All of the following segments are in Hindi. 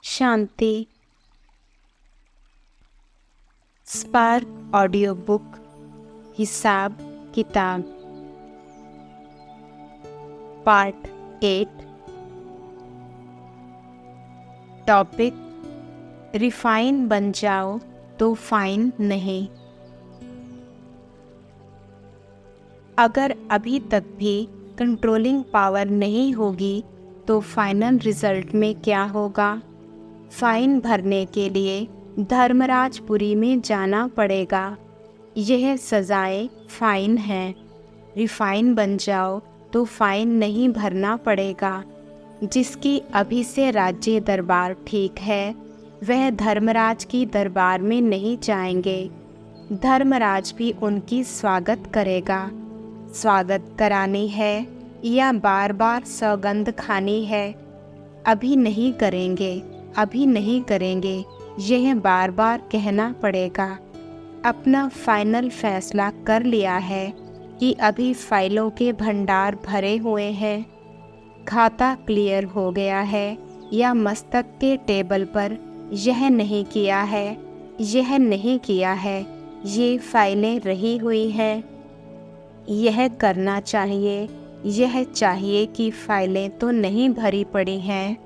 शांति। स्पार्क ऑडियो बुक हिसाब किताब पार्ट 8। टॉपिक रिफाइन बन जाओ तो फाइन नहीं। अगर अभी तक भी कंट्रोलिंग पावर नहीं होगी तो फाइनल रिजल्ट में क्या होगा? फाइन भरने के लिए धर्मराजपुरी में जाना पड़ेगा। यह सजाएं फाइन है। रिफाइन बन जाओ तो फाइन नहीं भरना पड़ेगा। जिसकी अभी से राज्य दरबार ठीक है वह धर्मराज की दरबार में नहीं जाएंगे। धर्मराज भी उनकी स्वागत करेगा। स्वागत करानी है या बार बार सौगंध खानी है? अभी नहीं करेंगे, अभी नहीं करेंगे, यह बार बार कहना पड़ेगा। अपना फाइनल फैसला कर लिया है कि अभी फाइलों के भंडार भरे हुए हैं, खाता क्लियर हो गया है या मस्तक के टेबल पर यह नहीं किया है, यह नहीं किया है, ये फाइलें रही हुई हैं, यह करना चाहिए, यह चाहिए कि फाइलें तो नहीं भरी पड़ी हैं।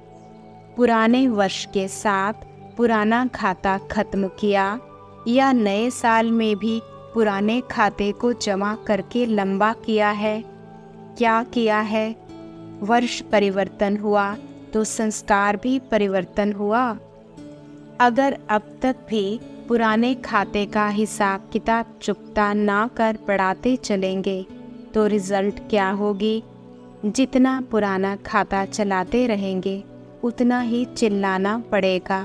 पुराने वर्ष के साथ पुराना खाता खत्म किया या नए साल में भी पुराने खाते को जमा करके लंबा किया है? क्या किया है? वर्ष परिवर्तन हुआ तो संस्कार भी परिवर्तन हुआ। अगर अब तक भी पुराने खाते का हिसाब किताब चुकता ना कर पढ़ाते चलेंगे तो रिजल्ट क्या होगी? जितना पुराना खाता चलाते रहेंगे उतना ही चिल्लाना पड़ेगा।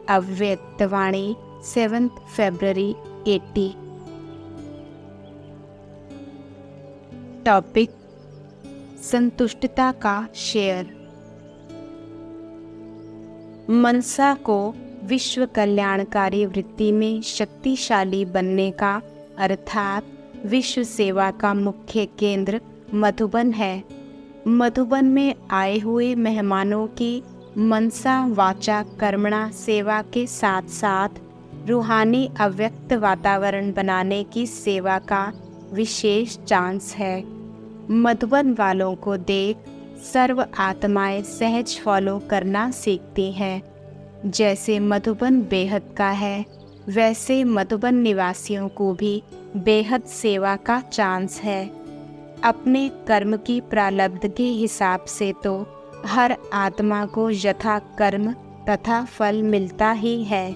अव्यक्तवाणी 7 फरवरी 80। टॉपिक संतुष्टता का शेयर। मनसा को विश्व कल्याणकारी वृत्ति में शक्तिशाली बनने का अर्थात विश्व सेवा का मुख्य केंद्र मधुबन है। मधुबन में आए हुए मेहमानों की मनसा वाचा कर्मणा सेवा के साथ साथ रूहानी अव्यक्त वातावरण बनाने की सेवा का विशेष चांस है। मधुबन वालों को देख सर्व आत्माएं सहज फॉलो करना सीखती हैं। जैसे मधुबन बेहद का है वैसे मधुबन निवासियों को भी बेहद सेवा का चांस है। अपने कर्म की प्रारब्ध के हिसाब से तो हर आत्मा को यथा कर्म तथा फल मिलता ही है,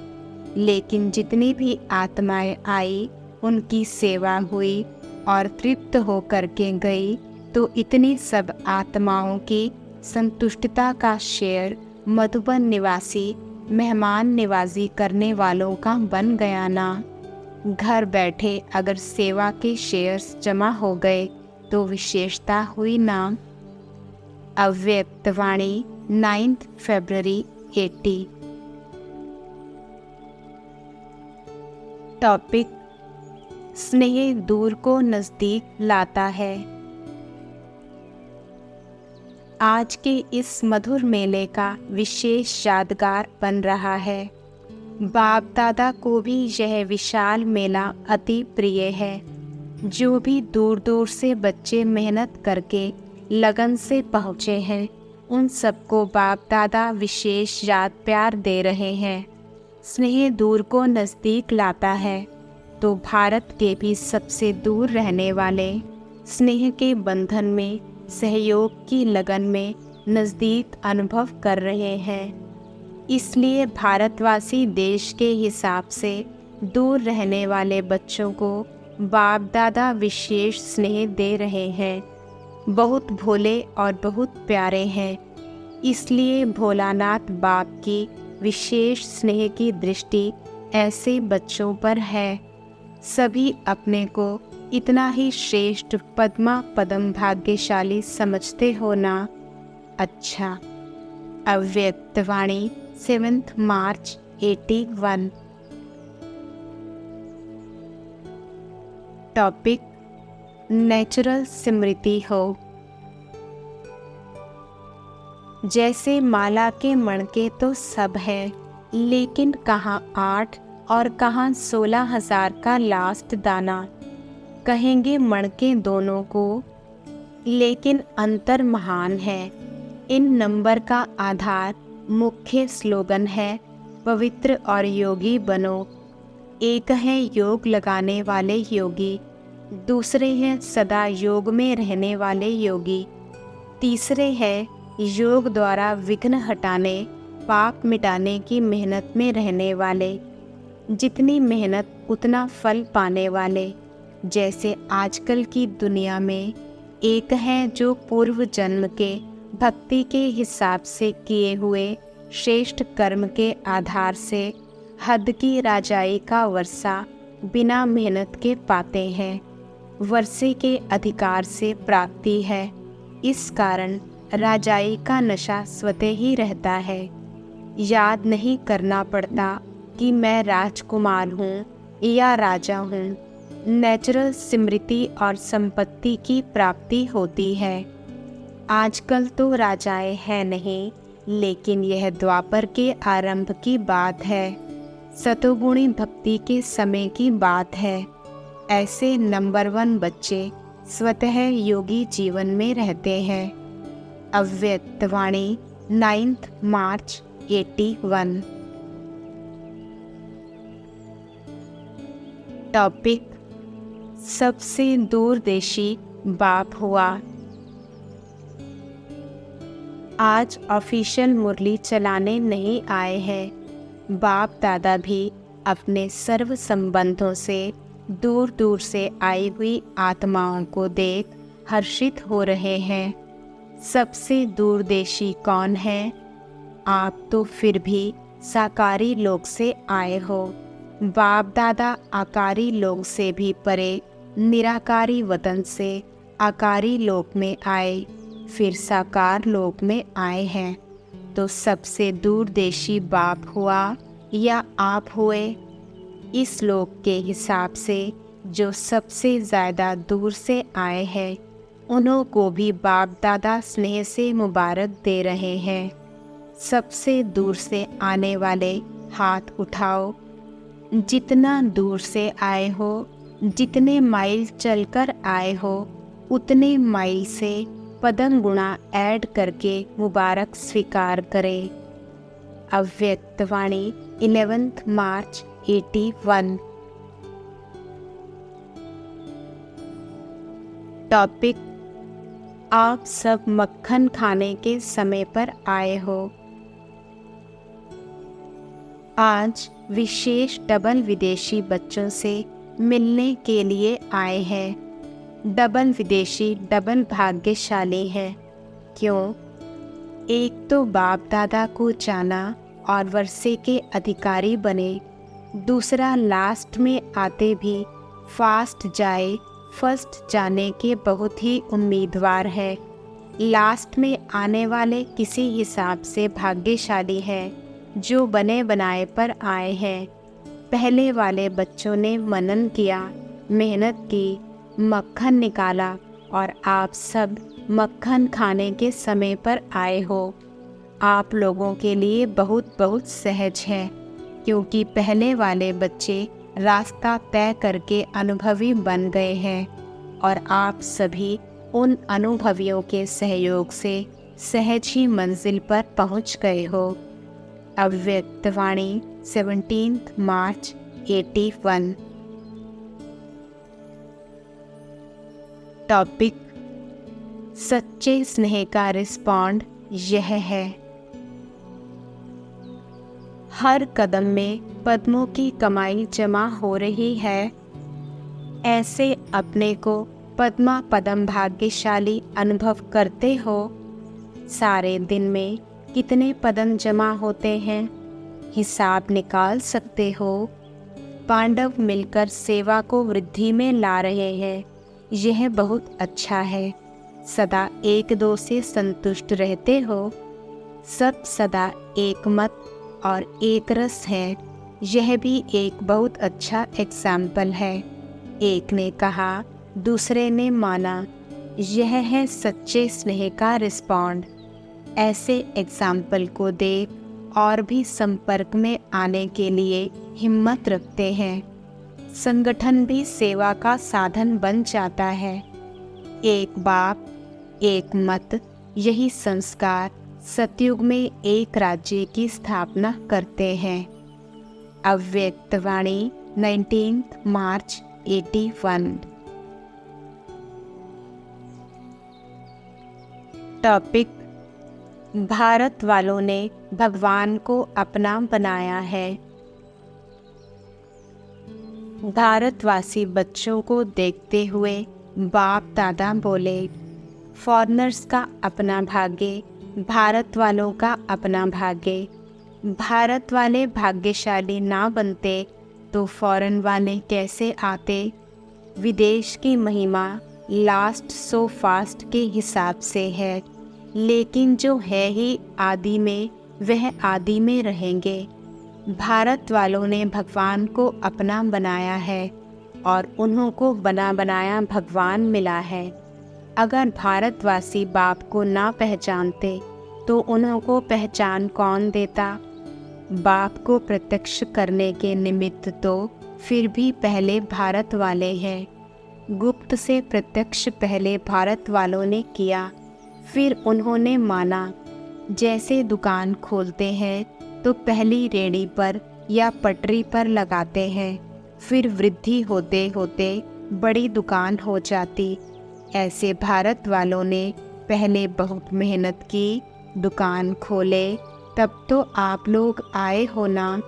लेकिन जितनी भी आत्माएं आई उनकी सेवा हुई और तृप्त होकर के गई तो इतनी सब आत्माओं की संतुष्टता का शेयर मधुबन निवासी मेहमान निवाजी करने वालों का बन गया ना। घर बैठे अगर सेवा के शेयर्स जमा हो गए तो विशेषता हुई ना। अव्यक्तवाणी 9 फरवरी 80। टॉपिक स्नेह दूर को नजदीक लाता है। आज के इस मधुर मेले का विशेष यादगार बन रहा है। बाप दादा को भी यह विशाल मेला अति प्रिय है। जो भी दूर दूर से बच्चे मेहनत करके लगन से पहुँचे हैं उन सबको बाप दादा विशेष याद प्यार दे रहे हैं। स्नेह दूर को नज़दीक लाता है तो भारत के भी सबसे दूर रहने वाले स्नेह के बंधन में सहयोग की लगन में नज़दीक अनुभव कर रहे हैं। इसलिए भारतवासी देश के हिसाब से दूर रहने वाले बच्चों को बाप दादा विशेष स्नेह दे रहे हैं। बहुत भोले और बहुत प्यारे हैं, इसलिए भोलानाथ बाप की विशेष स्नेह की दृष्टि ऐसे बच्चों पर है। सभी अपने को इतना ही श्रेष्ठ पद्मा पदम भाग्यशाली समझते हो ना। अच्छा। अव्यक्तवाणी 7 मार्च 81। टॉपिक नेचुरल स्मृति हो। जैसे माला के मणके तो सब है, लेकिन कहाँ 8 और कहाँ 16,000 का लास्ट दाना। कहेंगे मणके दोनों को, लेकिन अंतर महान है। इन नंबर का आधार मुख्य स्लोगन है, पवित्र और योगी बनो। एक है योग लगाने वाले योगी, दूसरे हैं सदा योग में रहने वाले योगी, तीसरे हैं योग द्वारा विघ्न हटाने, पाप मिटाने की मेहनत में रहने वाले। जितनी मेहनत उतना फल पाने वाले। जैसे आजकल की दुनिया में एक है जो पूर्व जन्म के भक्ति के हिसाब से किए हुए श्रेष्ठ कर्म के आधार से हद की राजाई का वर्षा बिना मेहनत के पाते हैं। वर्षे के अधिकार से प्राप्ति है, इस कारण राजाई का नशा स्वतः ही रहता है। याद नहीं करना पड़ता कि मैं राजकुमार हूँ या राजा हूँ। नेचुरल स्मृति और संपत्ति की प्राप्ति होती है। आजकल तो राजाएं हैं नहीं, लेकिन यह द्वापर के आरंभ की बात है, सतोगुणी भक्ति के समय की बात है। ऐसे नंबर 1 बच्चे स्वतः योगी जीवन में रहते हैं। अव्यक्तवाणी 9 मार्च 81। टॉपिक सबसे दूरदेशी बाप हुआ। आज ऑफिशियल मुरली चलाने नहीं आए हैं। बाप दादा भी अपने सर्व संबंधों से दूर दूर से आई हुई आत्माओं को देख हर्षित हो रहे हैं। सबसे दूरदेशी कौन है? आप तो फिर भी साकारी लोक से आए हो। बाप दादा आकारी लोक से भी परे निराकारी वतन से आकारी लोक में आए, फिर साकार लोक में आए हैं। तो सबसे दूरदेशी बाप हुआ या आप हुए? इस लोक के हिसाब से जो सबसे ज़्यादा दूर से आए हैं, उन्हों को भी बाप दादा स्नेह से मुबारक दे रहे हैं। सबसे दूर से आने वाले हाथ उठाओ। जितना दूर से आए हो, जितने माइल चलकर आए हो, उतने माइल से पदम गुणा ऐड करके मुबारक स्वीकार करें। अव्यक्तवाणी 11 मार्च 81। टॉपिक आप सब मक्खन खाने के समय पर आए हो। आज विशेष डबल विदेशी बच्चों से मिलने के लिए आए हैं। डबल विदेशी डबल भाग्यशाली हैं। क्यों? एक तो बाप दादा को जाना और वर्षे के अधिकारी बने, दूसरा लास्ट में आते भी फास्ट जाए, फर्स्ट जाने के बहुत ही उम्मीदवार है। लास्ट में आने वाले किसी हिसाब से भाग्यशाली है जो बने बनाए पर आए हैं। पहले वाले बच्चों ने मनन किया, मेहनत की, मक्खन निकाला और आप सब मक्खन खाने के समय पर आए हो। आप लोगों के लिए बहुत बहुत सहज है, क्योंकि पहले वाले बच्चे रास्ता तय करके अनुभवी बन गए हैं और आप सभी उन अनुभवियों के सहयोग से सहज ही मंजिल पर पहुंच गए हो। अव्यक्तवाणी 17 मार्च 81। टॉपिक सच्चे स्नेह का रिस्पॉन्ड यह है। हर कदम में पद्मों की कमाई जमा हो रही है। ऐसे अपने को पद्मा पदम भाग्यशाली अनुभव करते हो। सारे दिन में कितने पदम जमा होते हैं, हिसाब निकाल सकते हो। पांडव मिलकर सेवा को वृद्धि में ला रहे हैं, यह बहुत अच्छा है। सदा एक दो से संतुष्ट रहते हो। सब सदा एक मत और एक रस है, यह भी एक बहुत अच्छा एग्जाम्पल है। एक ने कहा, दूसरे ने माना, यह है सच्चे स्नेह का रिस्पॉन्ड। ऐसे एग्जाम्पल को देख और भी संपर्क में आने के लिए हिम्मत रखते हैं। संगठन भी सेवा का साधन बन जाता है। एक बाप, एक मत, यही संस्कार सतयुग में एक राज्य की स्थापना करते हैं। अव्यक्तवाणी 19 मार्च 81। टॉपिक: भारत वालों ने भगवान को अपना बनाया है। भारतवासी बच्चों को देखते हुए बाप दादा बोले, फॉरेनर्स का अपना भाग्य, भारत वालों का अपना भाग्य। भारत वाले भाग्यशाली ना बनते तो फॉरेन वाले कैसे आते। विदेश की महिमा लास्ट सो फास्ट के हिसाब से है, लेकिन जो है ही आदि में, वह आदि में रहेंगे। भारत वालों ने भगवान को अपना बनाया है और उन्हों को बना बनाया भगवान मिला है। अगर भारतवासी बाप को ना पहचानते तो उन्हों को पहचान कौन देता। बाप को प्रत्यक्ष करने के निमित्त तो फिर भी पहले भारत वाले हैं। गुप्त से प्रत्यक्ष पहले भारत वालों ने किया, फिर उन्होंने माना। जैसे दुकान खोलते हैं तो पहली रेहड़ी पर या पटरी पर लगाते हैं, फिर वृद्धि होते होते बड़ी दुकान हो जाती। ऐसे भारत वालों ने पहले बहुत मेहनत की, दुकान खोले, तब तो आप लोग आए हो ना।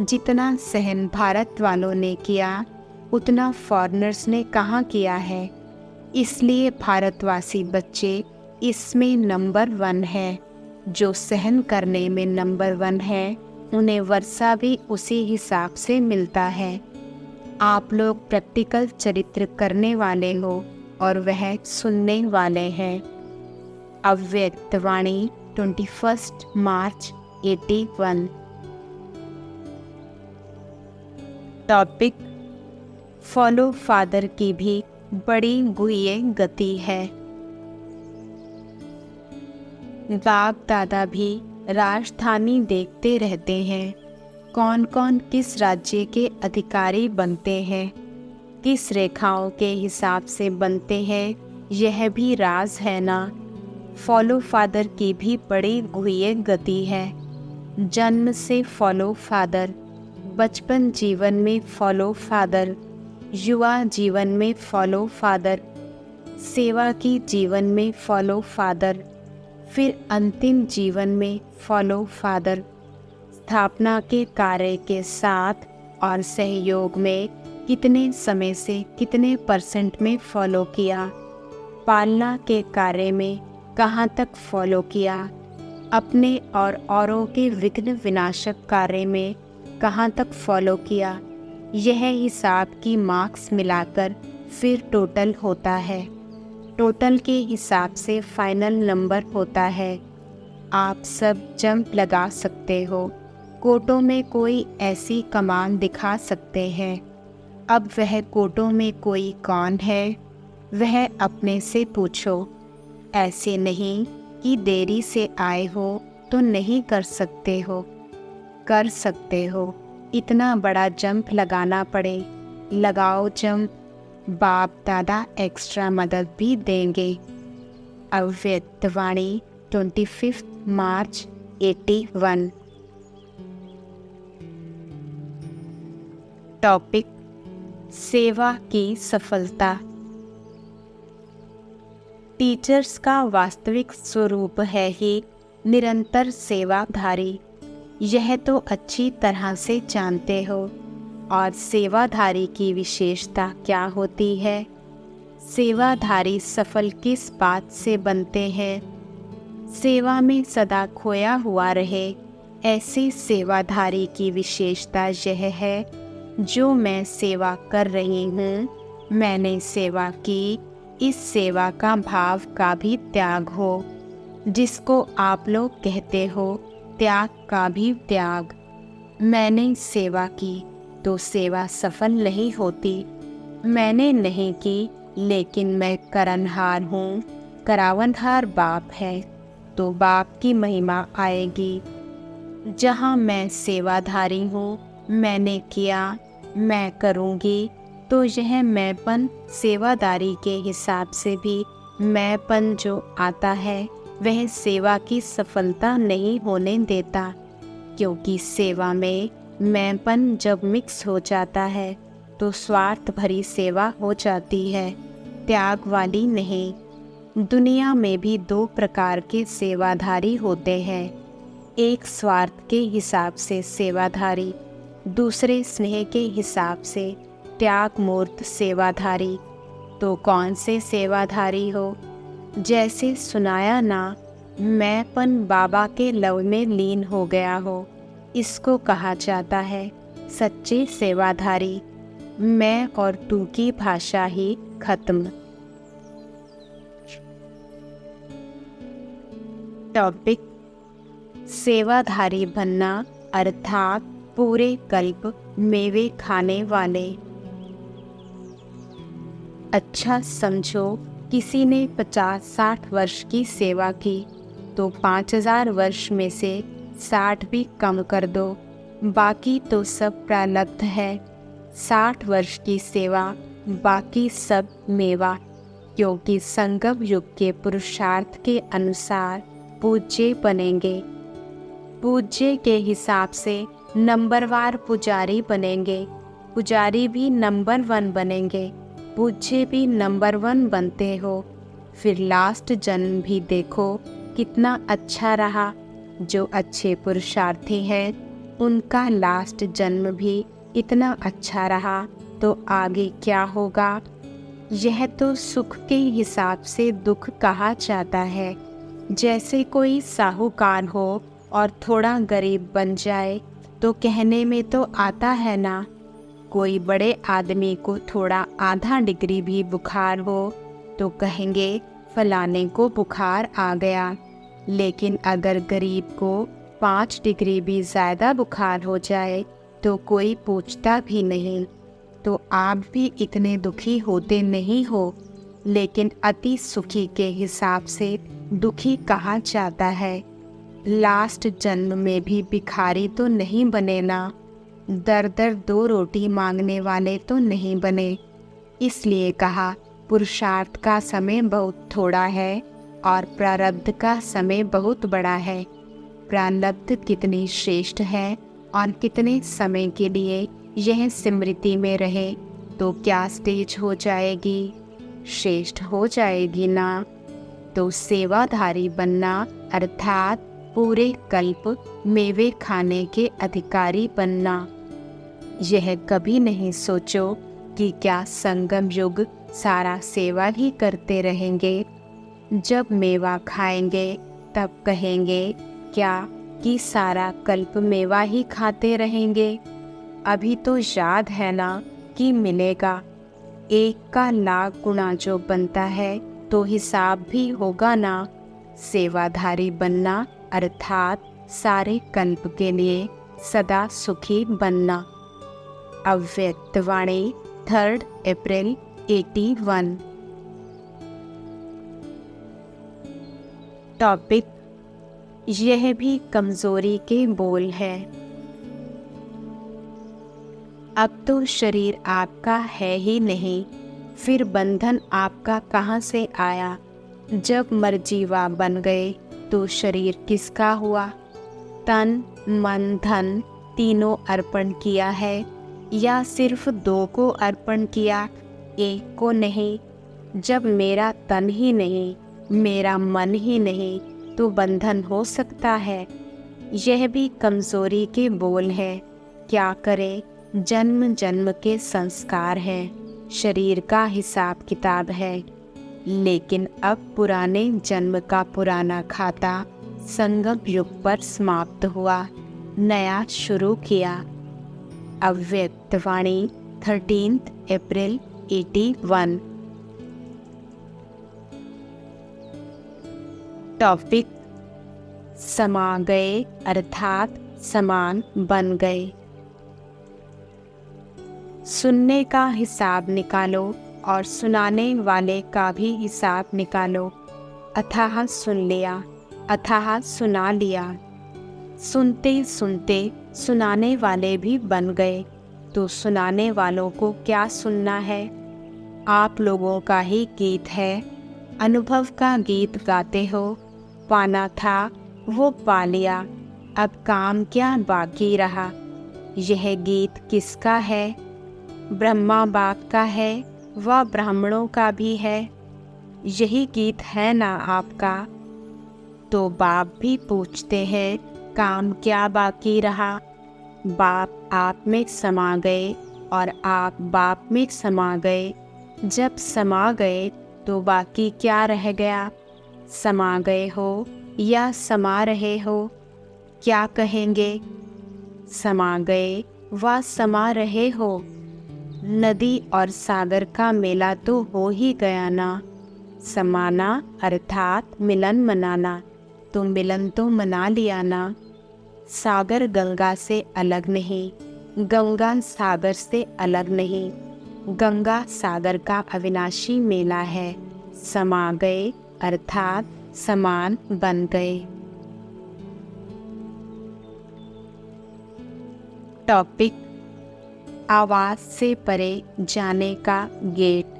जितना सहन भारत वालों ने किया उतना फॉरेनर्स ने कहाँ किया है। इसलिए भारतवासी बच्चे इसमें नंबर 1 है। जो सहन करने में नंबर 1 है, उन्हें वर्षा भी उसी हिसाब से मिलता है। आप लोग प्रैक्टिकल चरित्र करने वाले हो और वह सुनने वाले हैं। अव्यक्तवाणी 21 मार्च 81। टॉपिक: फॉलो फादर की भी बड़ी गुह्य गति है। बाप दादा भी राजधानी देखते रहते हैं। कौन कौन किस राज्य के अधिकारी बनते हैं, किस रेखाओं के हिसाब से बनते हैं, यह भी राज है ना। फॉलो फादर की भी बड़ी गुह्य गति है। जन्म से फॉलो फादर, बचपन जीवन में फॉलो फादर, युवा जीवन में फॉलो फादर, सेवा की जीवन में फॉलो फादर, फिर अंतिम जीवन में फॉलो फादर। स्थापना के कार्य के साथ और सहयोग में कितने समय से कितने % में फॉलो किया। पालना के कार्य में कहाँ तक फॉलो किया। अपने और औरों के विघ्न विनाशक कार्य में कहाँ तक फॉलो किया। यह हिसाब की मार्क्स मिलाकर फिर टोटल होता है। टोटल के हिसाब से फाइनल नंबर होता है। आप सब जंप लगा सकते हो, कोटों में कोई ऐसी कमान दिखा सकते हैं। अब वह कोटों में कोई कौन है, वह अपने से पूछो। ऐसे नहीं कि देरी से आए हो तो नहीं कर सकते हो, कर सकते हो। इतना बड़ा जंप लगाना पड़े, लगाओ जंप। बाप दादा एक्स्ट्रा मदद भी देंगे। अव्यक्तवाणी 25 मार्च 81। टॉपिक: सेवा की सफलता। टीचर्स का वास्तविक स्वरूप है ही निरंतर सेवाधारी। यह तो अच्छी तरह से जानते हो। और सेवाधारी की विशेषता क्या होती है? सेवाधारी सफल किस बात से बनते हैं? सेवा में सदा खोया हुआ रहे, ऐसे सेवाधारी की विशेषता यह है, जो मैं सेवा कर रही हूँ, मैंने सेवा की, इस सेवा का भाव का भी त्याग हो। जिसको आप लोग कहते हो त्याग का भी त्याग। मैंने सेवा की तो सेवा सफल नहीं होती। मैंने नहीं की, लेकिन मैं करनहार हूँ, करावनहार बाप है। तो बाप की महिमा आएगी। जहाँ मैं सेवाधारी हूँ, मैंने किया, मैं करूँगी, तो यह मैंपन सेवादारी के हिसाब से भी मैंपन जो आता है वह सेवा की सफलता नहीं होने देता, क्योंकि सेवा में मैंपन जब मिक्स हो जाता है तो स्वार्थ भरी सेवा हो जाती है, त्याग वाली नहीं। दुनिया में भी दो प्रकार के सेवाधारी होते हैं, एक स्वार्थ के हिसाब से सेवाधारी, दूसरे स्नेह के हिसाब से त्याग मूर्त सेवाधारी। तो कौन से सेवाधारी हो? जैसे सुनाया ना, मैंपन बाबा के लव में लीन हो गया हो, इसको कहा जाता है सच्चे सेवाधारी। मैं और तू की भाषा ही खत्म। टॉपिक: सेवाधारी बनना अर्थात पूरे कल्प मेवे खाने वाले। अच्छा समझो, किसी ने 50-60 वर्ष की सेवा की तो 5000 वर्ष में से 60 भी कम कर दो, बाकी तो सब प्रारब्ध है। 60 वर्ष की सेवा, बाकी सब मेवा, क्योंकि संगम युग के पुरुषार्थ के अनुसार पूज्य बनेंगे। पूज्य के हिसाब से नंबरवार पुजारी बनेंगे, पुजारी भी नंबर 1 बनेंगे, पूज्य भी नंबर 1 बनते हो। फिर लास्ट जन्म भी देखो कितना अच्छा रहा। जो अच्छे पुरुषार्थी हैं उनका लास्ट जन्म भी इतना अच्छा रहा, तो आगे क्या होगा? यह तो सुख के हिसाब से दुख कहा जाता है। जैसे कोई साहूकार हो और थोड़ा गरीब बन जाए तो कहने में तो आता है ना। कोई बड़े आदमी को थोड़ा आधा डिग्री भी बुखार हो तो कहेंगे फलाने को बुखार आ गया, लेकिन अगर गरीब को 5 डिग्री भी ज़्यादा बुखार हो जाए तो कोई पूछता भी नहीं। तो आप भी इतने दुखी होते नहीं हो, लेकिन अति सुखी के हिसाब से दुखी कहा जाता है। लास्ट जन्म में भी भिखारी तो नहीं बने ना, दर दर 2 रोटी मांगने वाले तो नहीं बने। इसलिए कहा पुरुषार्थ का समय बहुत थोड़ा है और प्रारब्ध का समय बहुत बड़ा है। प्रारब्ध कितनी श्रेष्ठ है और कितने समय के लिए यह स्मृति में रहे तो क्या स्टेज हो जाएगी, श्रेष्ठ हो जाएगी ना। तो सेवाधारी बनना अर्थात पूरे कल्प मेवे खाने के अधिकारी बनना। यह कभी नहीं सोचो कि क्या संगम युग सारा सेवा ही करते रहेंगे। जब मेवा खाएंगे तब कहेंगे क्या कि सारा कल्प मेवा ही खाते रहेंगे। अभी तो याद है ना कि मिलेगा। 1 का लाख गुना जो बनता है तो हिसाब भी होगा ना। सेवाधारी बनना अर्थात सारे कल्प के लिए सदा सुखी बनना। अव्यक्तवाणी 3 अप्रैल 81। टॉपिक: यह भी कमजोरी के बोल है। अब तो शरीर आपका है ही नहीं, फिर बंधन आपका कहाँ से आया। जब मर्जीवा बन गए तो शरीर किसका हुआ? तन मन धन तीनों अर्पण किया है या सिर्फ 2 को अर्पण किया, 1 को नहीं? जब मेरा तन ही नहीं, मेरा मन ही नहीं, तो बंधन हो सकता है? यह भी कमजोरी के बोल है। क्या करें, जन्म जन्म के संस्कार हैं, शरीर का हिसाब किताब है। लेकिन अब पुराने जन्म का पुराना खाता संगम युग पर समाप्त हुआ, नया शुरू किया। अव्यक्तवाणी 13 अप्रैल 81। टॉपिक: समा गए अर्थात समान बन गए। सुनने का हिसाब निकालो और सुनाने वाले का भी हिसाब निकालो। अथाह सुन लिया, अथाह सुना लिया। सुनते सुनते सुनाने वाले भी बन गए, तो सुनाने वालों को क्या सुनना है? आप लोगों का ही गीत है, अनुभव का गीत गाते हो। पाना था वो पा लिया, अब काम क्या बाकी रहा? यह गीत किसका है? ब्रह्मा बाप का है, व ब्राह्मणों का भी है। यही गीत है ना आपका? तो बाप भी पूछते हैं, काम क्या बाकी रहा? बाप आप में समा गए और आप बाप में समा गए। जब समा गए तो बाकी क्या रह गया? समा गए हो या समा रहे हो? क्या कहेंगे? समा गए व समा रहे हो। नदी और सागर का मेला तो हो ही गया ना। समाना अर्थात मिलन मनाना, तो मिलन तो मना लिया ना। सागर गंगा से अलग नहीं, गंगा सागर से अलग नहीं। गंगा सागर का अविनाशी मेला है। समा गए अर्थात समान बन गए। टॉपिक: आवाज से परे जाने का गेट।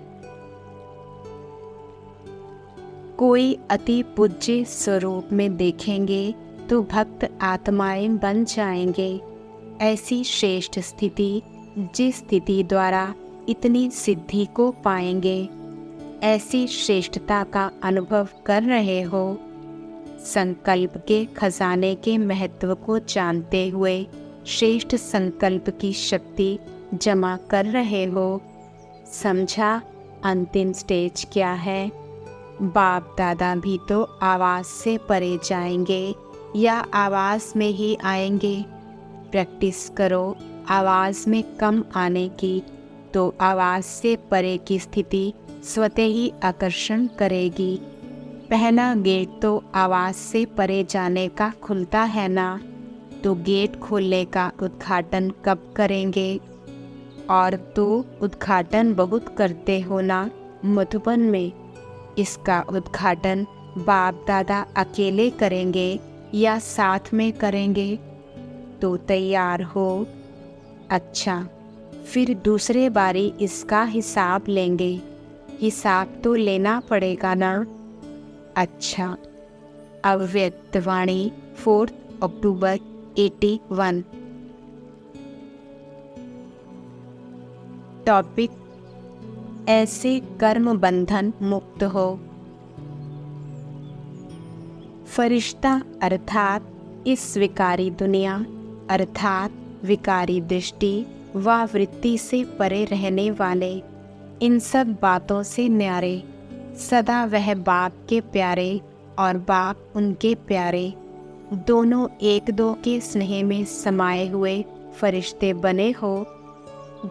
कोई अति पूज्य स्वरूप में देखेंगे तो भक्त आत्माएं बन जाएंगे। ऐसी श्रेष्ठ स्थिति, जिस स्थिति द्वारा इतनी सिद्धि को पाएंगे, ऐसी श्रेष्ठता का अनुभव कर रहे हो। संकल्प के खजाने के महत्व को जानते हुए श्रेष्ठ संकल्प की शक्ति जमा कर रहे हो। समझा अंतिम स्टेज क्या है? बाप दादा भी तो आवाज़ से परे जाएंगे या आवाज़ में ही आएंगे? प्रैक्टिस करो आवाज़ में कम आने की, तो आवाज़ से परे की स्थिति स्वतः ही आकर्षण करेगी। पहला गेट तो आवाज़ से परे जाने का खुलता है ना, तो गेट खोलने का उद्घाटन कब करेंगे? और तो उद्घाटन बहुत करते हो ना मधुबन में। इसका उद्घाटन बाप दादा अकेले करेंगे या साथ में करेंगे? तो तैयार हो। अच्छा, फिर दूसरे बारी इसका हिसाब लेंगे। हिसाब तो लेना पड़ेगा ना। अच्छा, अव्यक्तवाणी 4 अक्टूबर 81। टॉपिक: ऐसे कर्म बंधन मुक्त हो। फरिश्ता अर्थात इस विकारी दुनिया अर्थात विकारी दृष्टि व वृत्ति से परे रहने वाले, इन सब बातों से न्यारे, सदा वह बाप के प्यारे और बाप उनके प्यारे, दोनों एक दो के स्नेह में समाये हुए फरिश्ते बने हो।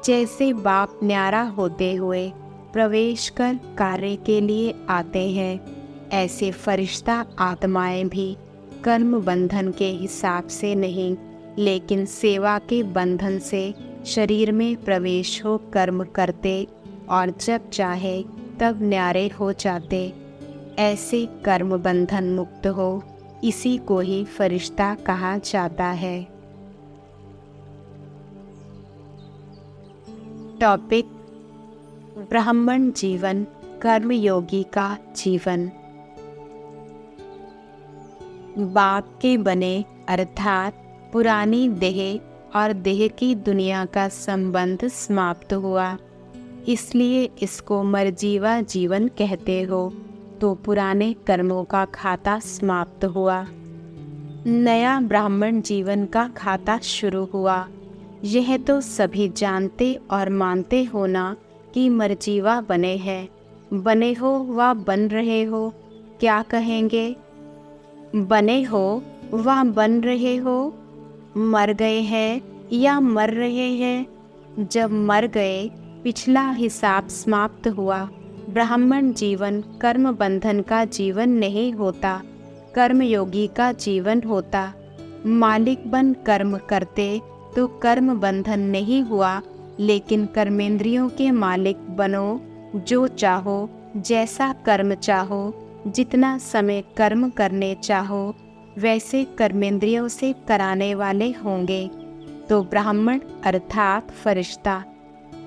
जैसे बाप न्यारा होते हुए प्रवेश कर कार्य के लिए आते हैं, ऐसे फरिश्ता आत्माएं भी कर्म बंधन के हिसाब से नहीं, लेकिन सेवा के बंधन से शरीर में प्रवेश हो कर्म करते और जब चाहे तब न्यारे हो जाते। ऐसे कर्म बंधन मुक्त हो, इसी को ही फरिश्ता कहा जाता है। टॉपिक: ब्राह्मण जीवन कर्मयोगी का जीवन। बाप के बने अर्थात पुरानी देह और देह की दुनिया का संबंध समाप्त हुआ, इसलिए इसको मरजीवा जीवन कहते हो। तो पुराने कर्मों का खाता समाप्त हुआ, नया ब्राह्मण जीवन का खाता शुरू हुआ। यह तो सभी जानते और मानते हो ना कि मरजीवा बने हैं। बने हो व बन रहे हो, क्या कहेंगे? बने हो व बन रहे हो, मर गए हैं या मर रहे हैं? जब मर गए, पिछला हिसाब समाप्त हुआ। ब्राह्मण जीवन कर्म बंधन का जीवन नहीं होता, कर्मयोगी का जीवन होता। मालिक बन कर्म करते तो कर्म बंधन नहीं हुआ, लेकिन कर्मेंद्रियों के मालिक बनो। जो चाहो, जैसा कर्म चाहो, जितना समय कर्म करने चाहो वैसे कर्मेंद्रियों से कराने वाले होंगे तो ब्राह्मण अर्थात फरिश्ता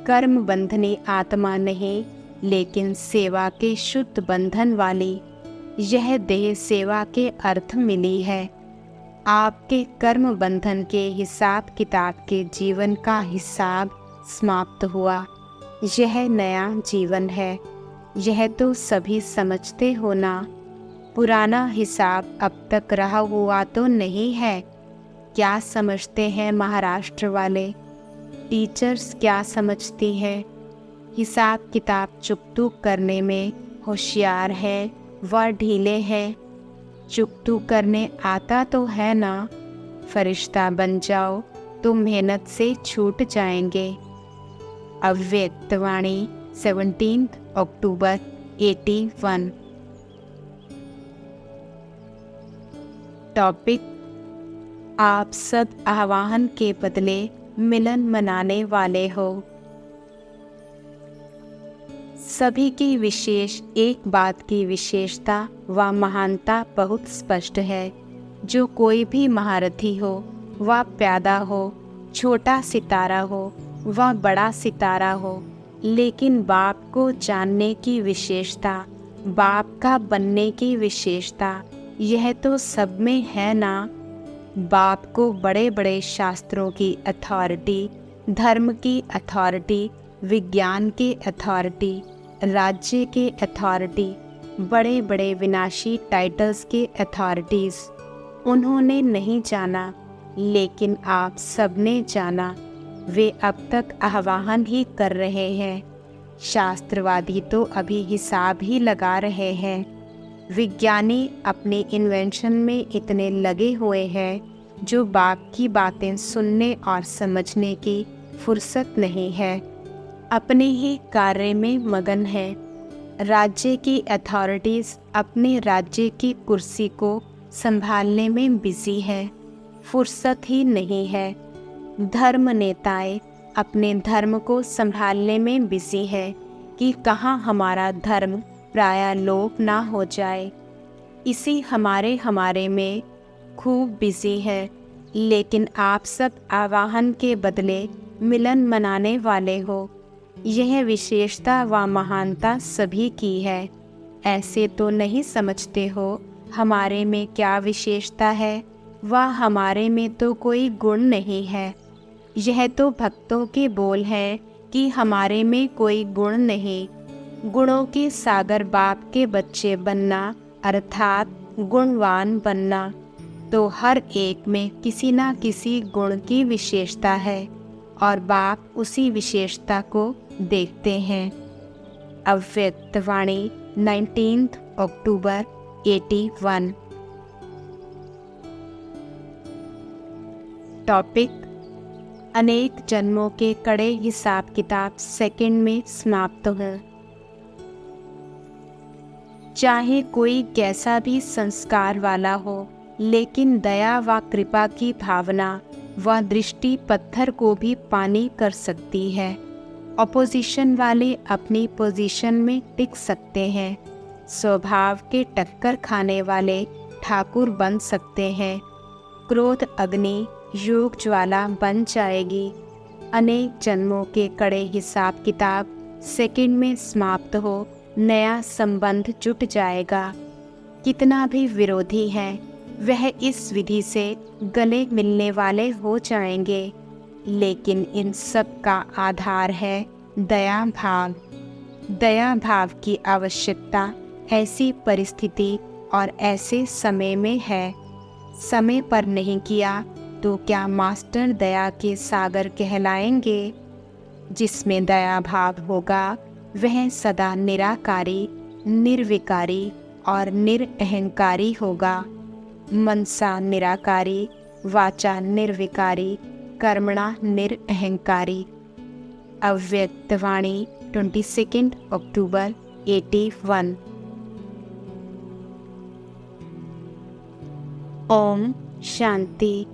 कर्म बंधनी आत्मा नहीं, लेकिन सेवा के शुद्ध बंधन वाली यह देह सेवा के अर्थ मिली है। आपके कर्म बंधन के हिसाब किताब के जीवन का हिसाब समाप्त हुआ। यह नया जीवन है, यह तो सभी समझते हो ना। पुराना हिसाब अब तक रहा हुआ तो नहीं है। क्या समझते हैं महाराष्ट्र वाले? टीचर्स क्या समझती है? हिसाब किताब चुकतू करने में होशियार है व ढीले हैं। चुकतू करने आता तो है ना। फरिश्ता बन जाओ तो मेहनत से छूट जाएंगे। अव्यक्तवाणी 17 अक्टूबर 81। टॉपिक: आप सब आह्वान के बदले मिलन मनाने वाले हो। सभी की विशेष एक बात की विशेषता व महानता बहुत स्पष्ट है। जो कोई भी महारथी हो व प्यादा हो, छोटा सितारा हो व बड़ा सितारा हो, लेकिन बाप को जानने की विशेषता, बाप का बनने की विशेषता, यह तो सब में है ना। बाप को बड़े बड़े शास्त्रों की अथॉरिटी, धर्म की अथॉरिटी, विज्ञान की अथॉरिटी, राज्य के अथॉरिटी, बड़े बड़े विनाशी टाइटल्स के अथॉरिटीज़ उन्होंने नहीं जाना, लेकिन आप सबने जाना। वे अब तक आह्वान ही कर रहे हैं। शास्त्रवादी तो अभी हिसाब ही लगा रहे हैं। विज्ञानी अपने इन्वेंशन में इतने लगे हुए हैं जो बाप की बातें सुनने और समझने की फुर्सत नहीं है, अपने ही कार्य में मगन है। राज्य की अथॉरिटीज़ अपने राज्य की कुर्सी को संभालने में बिजी है, फुर्सत ही नहीं है। धर्म नेताएं अपने धर्म को संभालने में बिजी है कि कहाँ हमारा धर्म प्राय लोप ना हो जाए। इसी हमारे में खूब बिजी है। लेकिन आप सब आवाहन के बदले मिलन मनाने वाले हो। यह विशेषता व महानता सभी की है। ऐसे तो नहीं समझते हो हमारे में क्या विशेषता है व हमारे में तो कोई गुण नहीं है। यह तो भक्तों के बोल हैं कि हमारे में कोई गुण नहीं। गुणों के सागर बाप के बच्चे बनना अर्थात गुणवान बनना, तो हर एक में किसी न किसी गुण की विशेषता है और बाप उसी विशेषता को देखते हैं। अव्यक्तवाणी 19 अक्टूबर 81। टॉपिक: अनेक जन्मों के कड़े हिसाब किताब सेकंड में समाप्त हो। चाहे कोई कैसा भी संस्कार वाला हो, लेकिन दया व कृपा की भावना व दृष्टि पत्थर को भी पानी कर सकती है। अपोजिशन वाले अपनी पोजीशन में टिक सकते हैं। स्वभाव के टक्कर खाने वाले ठाकुर बन सकते हैं। क्रोध अग्नि योग ज्वाला बन जाएगी। अनेक जन्मों के कड़े हिसाब किताब सेकंड में समाप्त हो, नया संबंध जुट जाएगा। कितना भी विरोधी है वह इस विधि से गले मिलने वाले हो जाएंगे। लेकिन इन सब का आधार है दया भाव। दया भाव की आवश्यकता ऐसी परिस्थिति और ऐसे समय में है। समय पर नहीं किया तो क्या मास्टर दया के सागर कहलाएंगे? जिसमें दया भाव होगा वह सदा निराकारी, निर्विकारी और निरअहंकारी होगा। मनसा निराकारी, वाचा निर्विकारी, कर्मणा निरअहंकारी। अव्यक्तवाणी 22 अक्टूबर 81। ओम शांति।